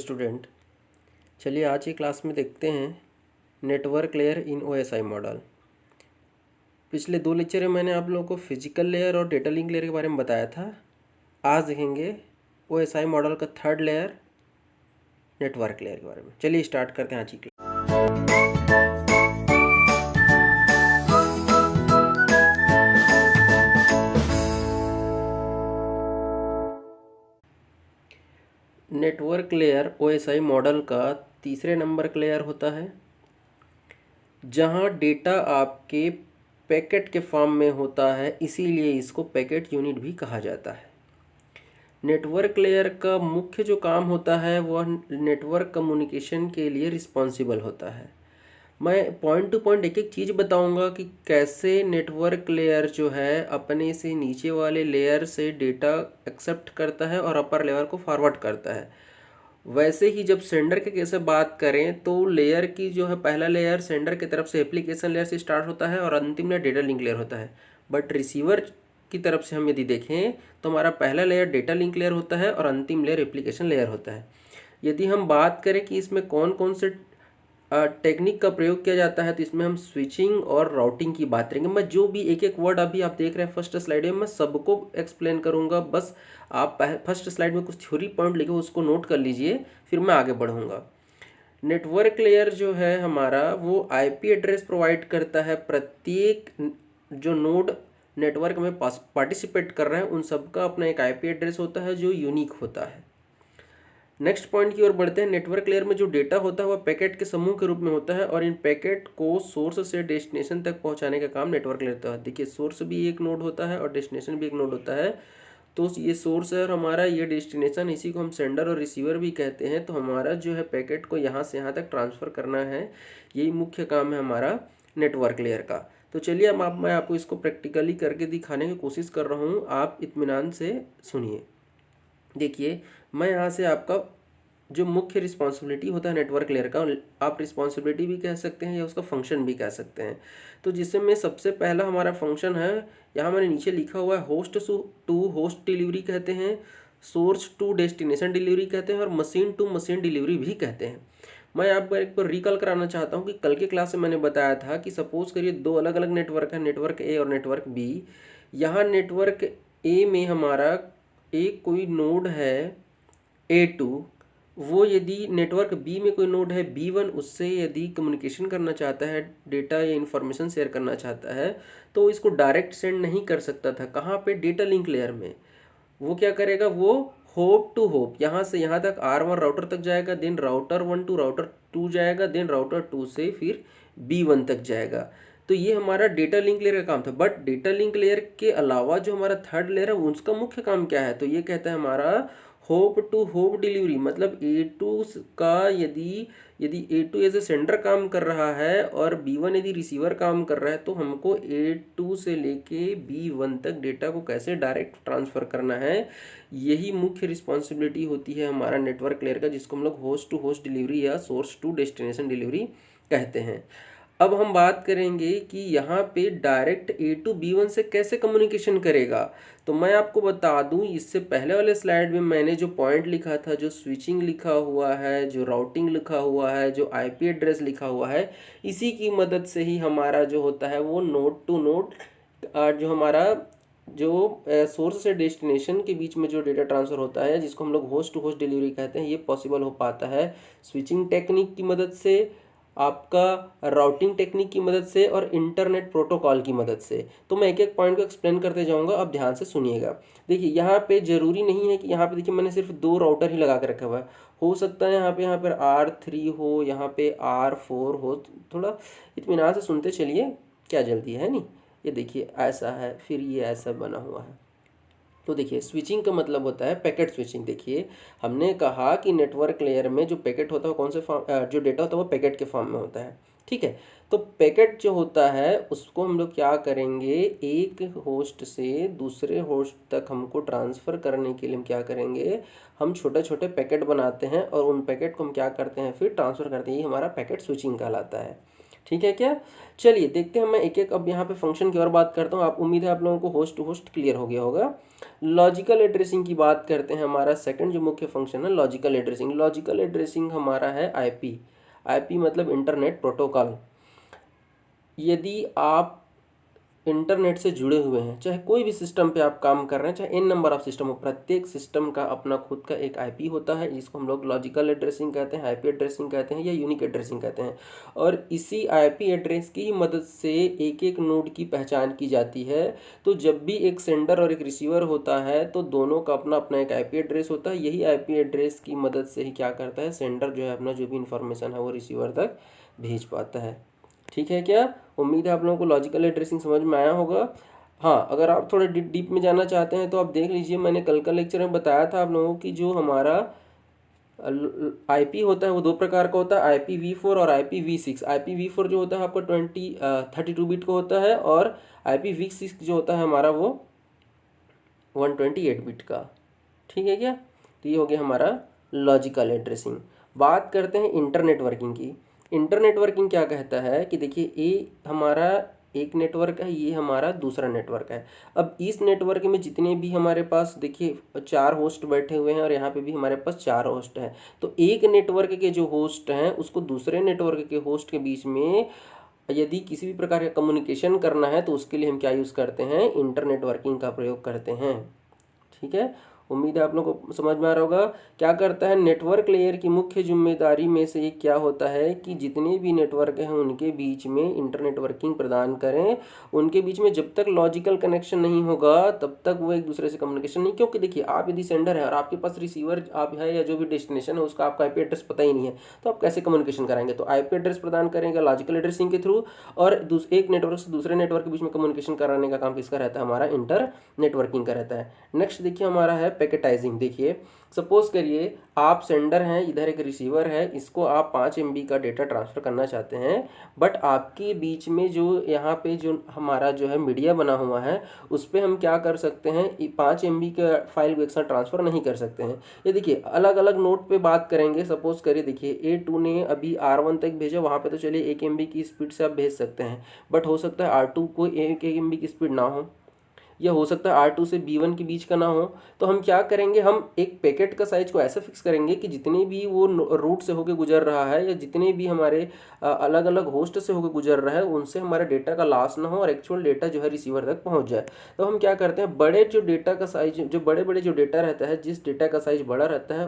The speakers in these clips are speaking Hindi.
स्टूडेंट, चलिए आज की क्लास में देखते हैं network layer in OSI model. पिछले 2 लेक्चर में मैंने आप लोगों को फिजिकल लेयर और डेटा लिंक लेयर के बारे में बताया था। आज देखेंगे ओएसआई मॉडल का थर्ड लेयर नेटवर्क लेयर के बारे में। चलिए स्टार्ट करते हैं आज की class. Network layer OSI model का तीसरे नंबर का लेयर होता है, जहां डेटा आपके पैकेट के फॉर्म में होता है, इसीलिए इसको पैकेट यूनिट भी कहा जाता है। नेटवर्क लेयर का मुख्य जो काम होता है वह नेटवर्क कम्युनिकेशन के लिए रिस्पॉन्सिबल होता है। मैं पॉइंट टू पॉइंट एक एक चीज़ बताऊंगा कि कैसे नेटवर्क लेयर जो है अपने से नीचे वाले लेयर से डेटा एक्सेप्ट करता है और अपर लेयर को फॉरवर्ड करता है। वैसे ही जब सेंडर के कैसे बात करें तो लेयर की जो है पहला लेयर सेंडर की तरफ से एप्लीकेशन लेयर से स्टार्ट होता है और अंतिम लेयर डेटा लिंक लेयर होता है। बट रिसीवर की तरफ से हम यदि देखें तो हमारा पहला लेयर डेटा लिंक लेयर होता है और अंतिम लेयर एप्लीकेशन लेयर होता है। यदि हम बात करें कि इसमें कौन कौन से टेक्निक का प्रयोग किया जाता है तो इसमें हम स्विचिंग और राउटिंग की बात करेंगे। मैं जो भी एक एक वर्ड अभी आप देख रहे हैं फर्स्ट स्लाइड में, मैं सबको एक्सप्लेन करूंगा। बस आप फर्स्ट स्लाइड में कुछ थ्योरी पॉइंट लिखे उसको नोट कर लीजिए, फिर मैं आगे बढ़ूंगा। नेटवर्क लेयर जो है हमारा वो आईपी एड्रेस प्रोवाइड करता है। प्रत्येक जो नोड नेटवर्क में पार्टिसिपेट कर रहे हैं उन सबका अपना एक आईपी एड्रेस होता है जो यूनिक होता है। नेक्स्ट पॉइंट की ओर बढ़ते हैं। नेटवर्क लेयर में जो डेटा होता है वह पैकेट के समूह के रूप में होता है और इन पैकेट को सोर्स से डेस्टिनेशन तक पहुंचाने का काम नेटवर्क लेयर होता है। देखिए, सोर्स भी एक नोड होता है और डेस्टिनेशन भी एक नोड होता है। तो ये सोर्स है और हमारा ये डेस्टिनेशन, इसी को हम सेंडर और रिसीवर भी कहते हैं। तो हमारा जो है पैकेट को यहाँ से यहाँ तक ट्रांसफ़र करना है, यही मुख्य काम है हमारा नेटवर्क लेयर का। तो चलिए अब मैं आपको इसको प्रैक्टिकली करके दिखाने की कोशिश कर रहा हूँ, आप इत्मीनान से सुनिए। देखिए, मैं यहाँ से आपका जो मुख्य रिस्पॉन्सिबिलिटी होता है नेटवर्क लेयर का, आप रिस्पॉन्सिबिलिटी भी कह सकते हैं या उसका फंक्शन भी कह सकते हैं। तो जिसमें सबसे पहला हमारा फंक्शन है, यहाँ मैंने नीचे लिखा हुआ है होस्ट टू होस्ट डिलीवरी कहते हैं, सोर्स टू डेस्टिनेशन डिलीवरी कहते हैं और मशीन टू मशीन डिलीवरी भी कहते हैं। मैं आपको एक बार रिकॉल कराना चाहता हूँ कि कल के क्लास में मैंने बताया था कि सपोज करिए 2 अलग अलग नेटवर्क है, नेटवर्क ए और नेटवर्क बी। यहाँ नेटवर्क ए में हमारा एक कोई नोड है A2, वो यदि नेटवर्क बी में कोई नोड है B1, उससे यदि कम्युनिकेशन करना चाहता है, डेटा या इन्फॉर्मेशन शेयर करना चाहता है, तो इसको डायरेक्ट सेंड नहीं कर सकता था। कहाँ पे? डेटा लिंक लेयर में। वो क्या करेगा, वो होप टू होप यहाँ से यहाँ तक R1 राउटर तक जाएगा, देन राउटर 1 टू राउटर 2 जाएगा, देन राउटर 2 से फिर B1 तक जाएगा। तो ये हमारा डेटा लिंक लेयर का काम था। बट डेटा लिंक लेयर के अलावा जो हमारा थर्ड लेयर है उसका मुख्य काम क्या है, तो ये कहता है हमारा होप टू होप डिलीवरी। मतलब A2 का यदि A2 एज ए सेंडर काम कर रहा है और B1 यदि रिसीवर काम कर रहा है, तो हमको A2 से लेके B1 तक डेटा को कैसे डायरेक्ट ट्रांसफ़र करना है, यही मुख्य रिस्पॉन्सिबिलिटी होती है हमारा नेटवर्क लेयर का, जिसको हम लोग होस्ट टू होस्ट डिलीवरी या सोर्स टू डेस्टिनेशन डिलीवरी कहते हैं। अब हम बात करेंगे कि यहाँ पे डायरेक्ट A2 B1 से कैसे कम्युनिकेशन करेगा। तो मैं आपको बता दूं, इससे पहले वाले स्लाइड में मैंने जो पॉइंट लिखा था, जो स्विचिंग लिखा हुआ है, जो राउटिंग लिखा हुआ है, जो आईपी एड्रेस लिखा हुआ है, इसी की मदद से ही हमारा जो होता है वो नोड टू नोड, जो हमारा जो सोर्स से डेस्टिनेशन के बीच में जो डेटा ट्रांसफ़र होता है, जिसको हम लोग होस्ट टू होस्ट डिलीवरी कहते हैं, ये पॉसिबल हो पाता है स्विचिंग टेक्निक की मदद से, आपका राउटिंग टेक्निक की मदद से और इंटरनेट प्रोटोकॉल की मदद से। तो मैं एक एक पॉइंट को एक्सप्लेन करते जाऊंगा, आप ध्यान से सुनिएगा। देखिए, यहाँ पे ज़रूरी नहीं है कि यहाँ पे देखिए मैंने सिर्फ 2 राउटर ही लगा कर रखा हुआ है। हो सकता है यहाँ पर R3 हो, यहाँ पे R4 हो। थोड़ा इत्मीनान से सुनते चलिए, क्या जल्दी है नहीं। ये देखिए ऐसा है, फिर ये ऐसा बना हुआ है। तो देखिए, स्विचिंग का मतलब होता है पैकेट स्विचिंग। देखिए, हमने कहा कि नेटवर्क लेयर में जो पैकेट होता है कौन से फॉर्म, जो डेटा होता है वो पैकेट के फॉर्म में होता है, ठीक है। तो पैकेट जो होता है उसको हम लोग क्या करेंगे, एक होस्ट से दूसरे होस्ट तक हमको ट्रांसफ़र करने के लिए हम क्या करेंगे, हम छोटे छोटे पैकेट बनाते हैं और उन पैकेट को हम क्या करते हैं, फिर ट्रांसफ़र करते हैं। ये हमारा पैकेट स्विचिंग कहलाता है। ठीक है क्या? चलिए देखते हैं, मैं एक एक अब यहाँ पे फंक्शन की और बात करता हूँ। आप उम्मीद है आप लोगों को होस्ट टू होस्ट क्लियर हो गया होगा। लॉजिकल एड्रेसिंग की बात करते हैं। हमारा सेकंड जो मुख्य फंक्शन है लॉजिकल एड्रेसिंग। लॉजिकल एड्रेसिंग हमारा है आईपी। आईपी मतलब इंटरनेट प्रोटोकॉल। यदि आप इंटरनेट से जुड़े हुए हैं, चाहे कोई भी सिस्टम पे आप काम कर रहे हैं, चाहे n नंबर ऑफ सिस्टम हो, प्रत्येक सिस्टम का अपना खुद का एक आईपी होता है, जिसको हम लोग लॉजिकल एड्रेसिंग कहते हैं, आईपी एड्रेसिंग कहते हैं या यूनिक एड्रेसिंग कहते हैं। और इसी आईपी एड्रेस की मदद से एक एक नोड की पहचान की जाती है। तो जब भी एक सेंडर और एक रिसीवर होता है तो दोनों का अपना अपना एक आईपी एड्रेस होता है। यही आईपी एड्रेस की मदद से ही क्या करता है, सेंडर जो है अपना जो भी इंफॉर्मेशन है वो रिसीवर तक भेज पाता है। ठीक है क्या? उम्मीद है आप लोगों को लॉजिकल एड्रेसिंग समझ में आया होगा। हाँ, अगर आप थोड़े डीप में जाना चाहते हैं तो आप देख लीजिए, मैंने कल का लेक्चर में बताया था आप लोगों की जो हमारा आईपी होता है वो दो प्रकार का होता है, IPv4 और IPv6। IPv4 जो होता है आपका 32 बिट का होता है, और IPv6 जो होता है हमारा वो 128 बिट का। ठीक है क्या? तो ये हो गया हमारा लॉजिकल एड्रेसिंग। बात करते हैं इंटरनेट वर्किंग की। इंटरनेट वर्किंग क्या कहता है कि देखिए, ये हमारा एक नेटवर्क है, ये हमारा दूसरा नेटवर्क है। अब इस नेटवर्क में जितने भी हमारे पास देखिए 4 होस्ट बैठे हुए हैं, और यहाँ पे भी हमारे पास 4 होस्ट हैं। तो एक नेटवर्क के जो होस्ट हैं उसको दूसरे नेटवर्क के होस्ट के बीच में यदि किसी भी प्रकार का कम्युनिकेशन करना है तो उसके लिए हम क्या यूज़ करते हैं, इंटरनेट वर्किंग का प्रयोग करते हैं। ठीक है, उम्मीद है आप लोगों को समझ में आ रहा होगा। क्या करता है, नेटवर्क लेयर की मुख्य जिम्मेदारी में से एक क्या होता है कि जितने भी नेटवर्क हैं उनके बीच में इंटरनेट वर्किंग प्रदान करें। उनके बीच में जब तक लॉजिकल कनेक्शन नहीं होगा तब तक वो एक दूसरे से कम्युनिकेशन नहीं, क्योंकि देखिए आप यदि सेंडर है और आपके पास रिसीवर आप है या जो भी डेस्टिनेशन है उसका आपका आईपी एड्रेस पता ही नहीं है, तो आप कैसे कम्युनिकेशन कराएंगे? तो आईपी एड्रेस प्रदान करेंगे लॉजिकल एड्रेसिंग के थ्रू, और एक नेटवर्क से दूसरे नेटवर्क के बीच में कम्युनिकेशन कराने का काम किसका रहता है, हमारा इंटर नेटवर्किंग का रहता है। नेक्स्ट देखिए हमारा है पैकेटाइजिंग। देखिए सपोज करिए आप सेंडर हैं, इधर एक रिसीवर है, इसको आप 5 MB का डेटा ट्रांसफ़र करना चाहते हैं, बट आपके बीच में जो यहाँ पे जो हमारा जो है मीडिया बना हुआ है उस पर हम क्या कर सकते हैं, 5 MB का फाइल को एक साथ ट्रांसफ़र नहीं कर सकते हैं। ये देखिए अलग अलग नोट पे बात करेंगे। सपोज करिए देखिए A2 ने अभी R1 तक भेजा, वहाँ पे तो चलिए 1 MB की स्पीड से आप भेज सकते हैं, बट हो सकता है R2 को 1 MB की स्पीड ना हो, या हो सकता है R2 से B1 के बीच का ना हो। तो हम क्या करेंगे, हम एक पैकेट का साइज को ऐसे फिक्स करेंगे कि जितने भी वो रूट से होकर गुजर रहा है या जितने भी हमारे अलग अलग होस्ट से होकर गुजर रहा है उनसे हमारे डेटा का लॉस ना हो और एक्चुअल डेटा जो है रिसीवर तक पहुंच जाए। तो हम क्या करते हैं, बड़े जो डेटा का साइज, जो बड़े बड़े जो डेटा रहता है, जिस डेटा का साइज बड़ा रहता है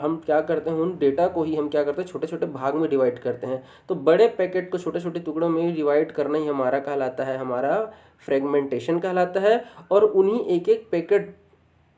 हम क्या करते हैं, उन डेटा को ही हम क्या करते हैं छोटे छोटे भाग में डिवाइड करते हैं। तो बड़े पैकेट को छोटे छोटे टुकड़ों में डिवाइड करना ही हमारा कहलाता है, हमारा फ्रेगमेंटेशन कहलाता है। और उन्हीं एक एक पैकेट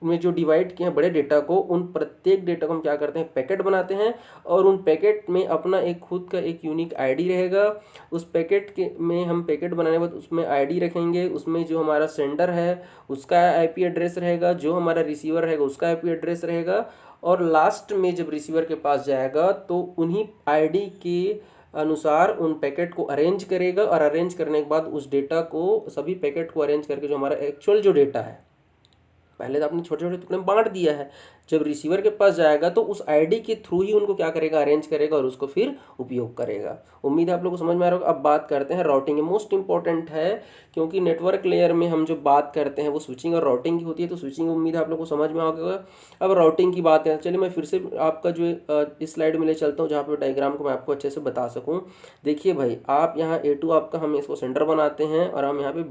में जो डिवाइड किए हैं बड़े डेटा को, उन प्रत्येक डेटा को हम क्या करते हैं, पैकेट बनाते हैं, और उन पैकेट में अपना एक खुद का एक यूनिक आईडी रहेगा। उस पैकेट के में हम पैकेट बनाने के बाद उसमें आईडी रखेंगे, उसमें जो हमारा सेंडर है उसका आईपी एड्रेस रहेगा, जो हमारा रिसीवर रहेगा उसका आईपी एड्रेस रहेगा, और लास्ट में जब रिसीवर के पास जाएगा तो उन्हीं आईडी के अनुसार उन पैकेट को अरेंज करेगा, और अरेंज करने के बाद उस डेटा को, सभी पैकेट को अरेंज करके जो हमारा एक्चुअल जो डेटा है, पहले तो आपने छोटे छोटे टुकड़े में बांट दिया है, जब रिसीवर के पास जाएगा तो उस आईडी के थ्रू ही उनको क्या करेगा, अरेंज करेगा और उसको फिर उपयोग करेगा। उम्मीद है आप लोगों को समझ में आ रहा होगा। अब बात करते हैं राउटिंग। मोस्ट इंपॉर्टेंट है, क्योंकि नेटवर्क लेयर में हम जो बात करते हैं वो स्विचिंग और राउटिंग की होती है, तो स्विचिंग उम्मीद है आप लोगों को समझ में आ होगा। अब राउटिंग की बात है, चलिए मैं फिर से आपका जो इस स्लाइड में ले चलता हूँ जहाँ पर डायग्राम को मैं आपको अच्छे से बता सकूँ। देखिए भाई, आप यहाँ A2 आपका, हम इसको सेंडर बनाते हैं, और हम यहाँ पे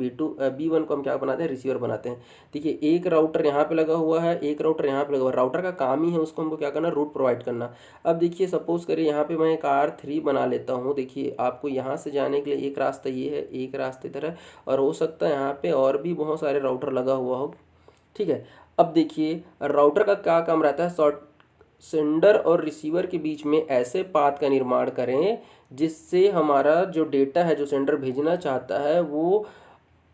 B1 को हम क्या बनाते हैं, रिसीवर बनाते हैं। देखिए एक राउटर यहाँ पे लगा हुआ है, एक राउटर यहाँ पे लगा हुआ है। राउटर का काम ही है उसको हमको क्या करना, रूट प्रोवाइड करना। अब देखिए सपोज करिए यहाँ पे मैं एक R3 बना लेता हूँ। देखिए आपको यहाँ से जाने के लिए एक रास्ता ये है, एक रास्ते इधर है, और हो सकता है यहाँ पे और भी बहुत सारे राउटर लगा हुआ हो। ठीक है, अब देखिए राउटर का क्या काम रहता है, शॉर्ट सेंडर और रिसीवर के बीच में ऐसे पाथ का निर्माण करें जिससे हमारा जो डेटा है, जो सेंडर भेजना चाहता है, वो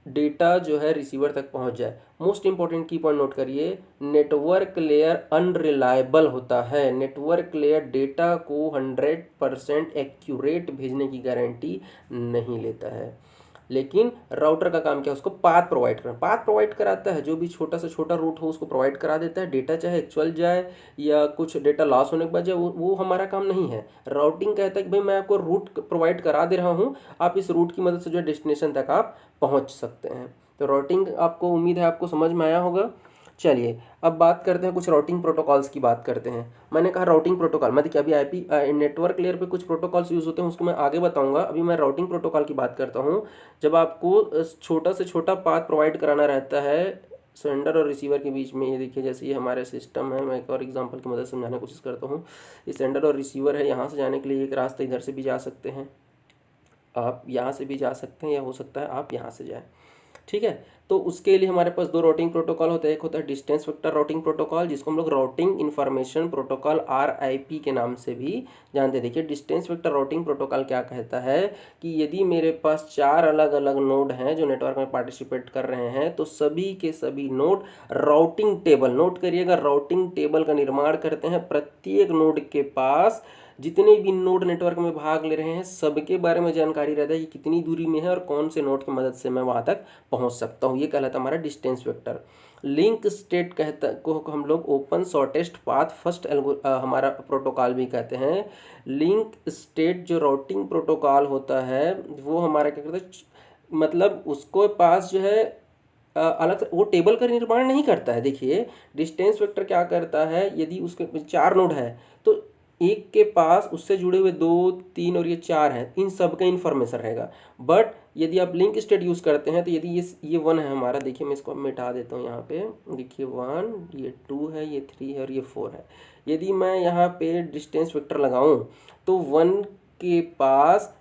डेटा जो है रिसीवर तक पहुंच जाए। मोस्ट इंपॉर्टेंट की पॉइंट नोट करिए, नेटवर्क लेयर अनरिलायबल होता है। नेटवर्क लेयर डेटा को 100% एक्यूरेट भेजने की गारंटी नहीं लेता है। लेकिन राउटर का काम क्या है, उसको पाथ प्रोवाइड करना। पाथ प्रोवाइड कराता है, जो भी छोटा से छोटा रूट हो उसको प्रोवाइड करा देता है। डेटा चाहे एक्चुअल जाए या कुछ डेटा लॉस होने के बाद जाए, वो हमारा काम नहीं है। राउटिंग कहता है कि भाई मैं आपको रूट प्रोवाइड करा दे रहा हूँ, आप इस रूट की मदद से जो है डेस्टिनेशन तक आप पहुँच सकते हैं। तो राउटिंग आपको उम्मीद है आपको समझ में आया होगा। चलिए अब बात करते हैं, कुछ राउटिंग प्रोटोकॉल्स की बात करते हैं। मैंने कहा राउटिंग प्रोटोकॉल, मैं देखिए अभी आईपी नेटवर्क लेयर पे कुछ प्रोटोकॉल्स यूज़ होते हैं, उसको मैं आगे बताऊंगा। अभी मैं राउटिंग प्रोटोकॉल की बात करता हूँ। जब आपको छोटा से छोटा पाथ प्रोवाइड कराना रहता है सेंडर और रिसीवर के बीच में, ये देखिए जैसे ये हमारे सिस्टम है, मैं एक और एग्जांपल की मदद से समझाने की कोशिश करता हूँ। ये सेंडर और रिसीवर है, यहाँ से जाने के लिए एक रास्ता इधर से भी जा सकते हैं, आप यहाँ से भी जा सकते हैं, या हो सकता है आप यहाँ से जाएँ, ठीक है। तो उसके लिए हमारे पास दो राउटिंग प्रोटोकॉल होता है। एक होता है डिस्टेंस वेक्टर राउटिंग प्रोटोकॉल, जिसको हम लोग राउटिंग इंफॉर्मेशन प्रोटोकॉल RIP के नाम से भी जानते हैं। देखिए डिस्टेंस वेक्टर राउटिंग प्रोटोकॉल क्या कहता है कि यदि मेरे पास 4 अलग अलग नोड हैं जो नेटवर्क में पार्टिसिपेट कर रहे हैं, तो सभी के सभी नोड राउटिंग टेबल, नोट करिएगा, राउटिंग टेबल का निर्माण करते हैं। प्रत्येक नोड के पास जितने भी नोड नेटवर्क में भाग ले रहे हैं सबके बारे में जानकारी रहता है कि कितनी दूरी में है और कौन से नोड की मदद से मैं वहाँ तक पहुँच सकता हूँ। ये कहलाता है हमारा डिस्टेंस वेक्टर। लिंक स्टेट कहता को हम लोग ओपन शॉर्टेस्ट पाथ फर्स्ट हमारा प्रोटोकॉल भी कहते हैं। लिंक स्टेट जो राउटिंग प्रोटोकॉल होता है वो हमारा क्या करता है, मतलब उसको पास जो है अलग से वो टेबल का निर्माण नहीं करता है। देखिए डिस्टेंस वेक्टर क्या करता है, यदि उसके 4 नोड है तो एक के पास उससे जुड़े हुए 2, 3 और ये 4 हैं, इन सब का इन्फॉर्मेशन रहेगा। बट यदि आप लिंक स्टेट यूज़ करते हैं तो यदि ये 1 है हमारा, देखिए मैं इसको मिटा देता हूँ यहाँ पे, देखिए 1, ये 2 है, ये 3 है और ये 4 है। यदि मैं यहाँ पे डिस्टेंस वेक्टर लगाऊँ तो 1 के पास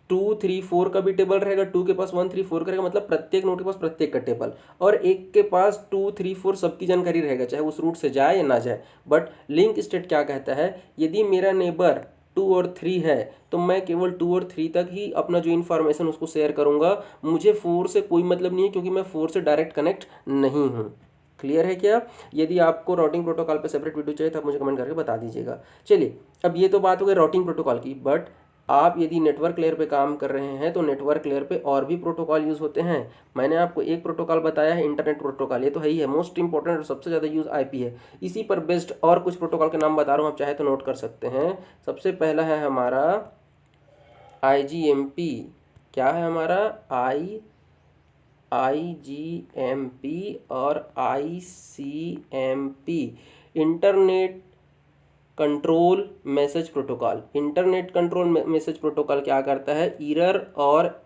2, 3, 4 का भी टेबल रहेगा, 2 के पास 1, 3, 4 का रहेगा, मतलब प्रत्येक नोड के पास प्रत्येक का टेबल, और एक के पास 2, 3, 4 सबकी जानकारी रहेगा, चाहे उस रूट से जाए या ना जाए। बट लिंक स्टेट क्या कहता है, यदि मेरा नेबर 2 और 3 है तो मैं केवल 2 और 3 तक ही अपना जो इन्फॉर्मेशन उसको शेयर करूंगा, मुझे 4 से कोई मतलब नहीं है, क्योंकि मैं 4 से डायरेक्ट कनेक्ट नहीं हूँ। क्लियर है क्या? यदि आपको राउटिंग प्रोटोकॉल पे सेपरेट वीडियो चाहिए तो आप मुझे कमेंट करके बता दीजिएगा। चलिए अब ये तो बात हो गई राउटिंग प्रोटोकॉल की, बट आप यदि नेटवर्क लेयर पे काम कर रहे हैं तो नेटवर्क लेयर पे और भी प्रोटोकॉल यूज़ होते हैं। मैंने आपको एक प्रोटोकॉल बताया है, इंटरनेट प्रोटोकॉल, ये तो है ही है, मोस्ट इंपॉर्टेंट और सबसे ज़्यादा यूज़ IP है। इसी पर बेस्ड और कुछ प्रोटोकॉल के नाम बता रहा हूँ, आप चाहे तो नोट कर सकते हैं। सबसे पहला है हमारा IGMP। क्या है हमारा IGMP और ICMP, internet control message protocol. Internet control message protocol क्या करता है, एरर और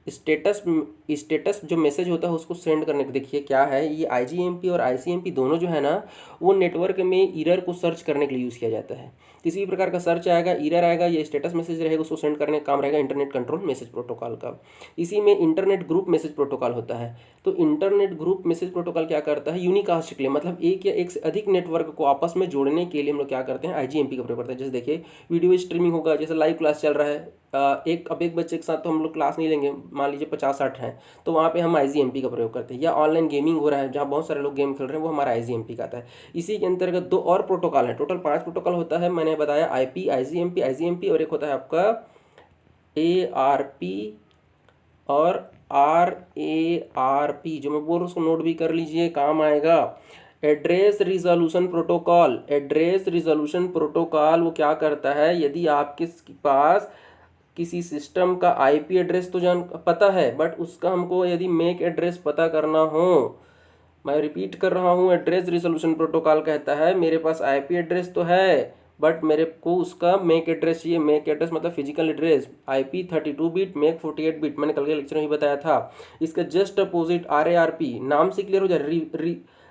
स्टेटस जो मैसेज होता है उसको सेंड करने के, देखिए क्या है ये IGMP और ICMP दोनों जो है ना, वो नेटवर्क में एरर को सर्च करने के लिए यूज़ किया जाता है। किसी भी प्रकार का सर्च आएगा, एरर आएगा, ये स्टेटस मैसेज रहेगा, उसको सेंड करने का काम रहेगा इंटरनेट कंट्रोल मैसेज प्रोटोकॉल का। इसी में इंटरनेट ग्रुप मैसेज प्रोटोकॉल होता है। तो इंटरनेट ग्रुप मैसेज प्रोटोकॉल क्या करता है, यूनिकास्ट के लिए, मतलब एक या एक से अधिक नेटवर्क को आपस में जोड़ने के लिए हम लोग क्या करते हैं, IGMP का प्रयोग करते हैं। जैसे देखिए वीडियो स्ट्रीमिंग होगा, जैसे लाइव क्लास चल रहा है, एक बच्चे के साथ तो हम लोग क्लास नहीं लेंगे, मान लीजिए 50-60 हैं, तो वहाँ पे हम IGMP का प्रयोग करते हैं। या ऑनलाइन गेमिंग हो रहा है जहाँ बहुत सारे लोग गेम खेल रहे हैं, वो हमारा IGMP का आता है। इसी के अंतर्गत 2 और प्रोटोकॉल है, टोटल 5 प्रोटोकॉल होता है। मैंने बताया IP, IGMP और एक होता है आपका ARP और RARP, जो मैं बोल रहा हूँ उसको नोट भी कर लीजिए, काम आएगा। Address resolution protocol, address resolution protocol वो क्या करता है, यदि आपके पास किसी सिस्टम का IP एड्रेस तो जान पता है, बट उसका हमको यदि मैक एड्रेस पता करना हो, मैं रिपीट कर रहा हूँ, एड्रेस रिजोल्यूशन प्रोटोकॉल कहता है मेरे पास IP एड्रेस तो है बट मेरे को उसका मैक एड्रेस चाहिए। मैक एड्रेस मतलब physical address, IP 32 bit, MAC 48 bit, मैंने कल के लेक्चर में ही बताया था। इसका जस्ट अपोजिट RARP, नाम से क्लियर हो जाए,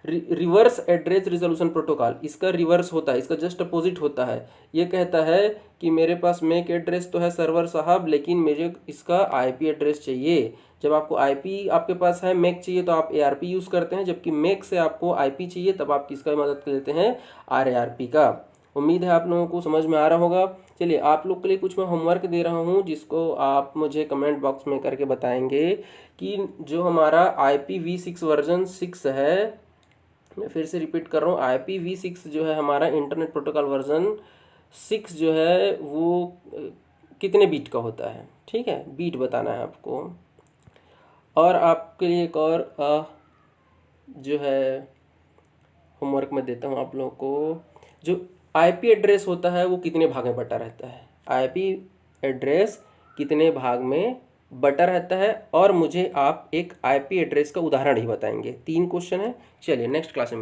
रिवर्स एड्रेस रिजोल्यूशन प्रोटोकॉल, इसका रिवर्स होता है, इसका जस्ट अपोजिट होता है। ये कहता है कि मेरे पास मैक एड्रेस तो है सर्वर साहब, लेकिन मुझे इसका IP एड्रेस चाहिए। जब आपको IP आपके पास है, मैक चाहिए तो आप ARP यूज़ करते हैं, जबकि मैक से आपको IP चाहिए तब आप किसका मदद लेते हैं, RARP का। उम्मीद है आप लोगों को समझ में आ रहा होगा। चलिए आप लोग के लिए कुछ मैं होमवर्क दे रहा हूँ, जिसको आप मुझे कमेंट बॉक्स में करके बताएंगे कि जो हमारा IPv6 वर्जन 6 है, मैं फिर से रिपीट कर रहा हूँ, IPv6 जो है हमारा इंटरनेट प्रोटोकॉल वर्जन 6 जो है वो कितने बीट का होता है। ठीक है, बीट बताना है आपको, और आपके लिए एक और जो है होमवर्क में देता हूँ आप लोगों को। जो आईपी एड्रेस होता है वो कितने भाग में बटा रहता है, आईपी एड्रेस कितने भाग में बटा रहता है, और मुझे आप एक आईपी एड्रेस का उदाहरण ही बताएंगे। 3 क्वेश्चन है। चलिए नेक्स्ट क्लास में मिलते हैं।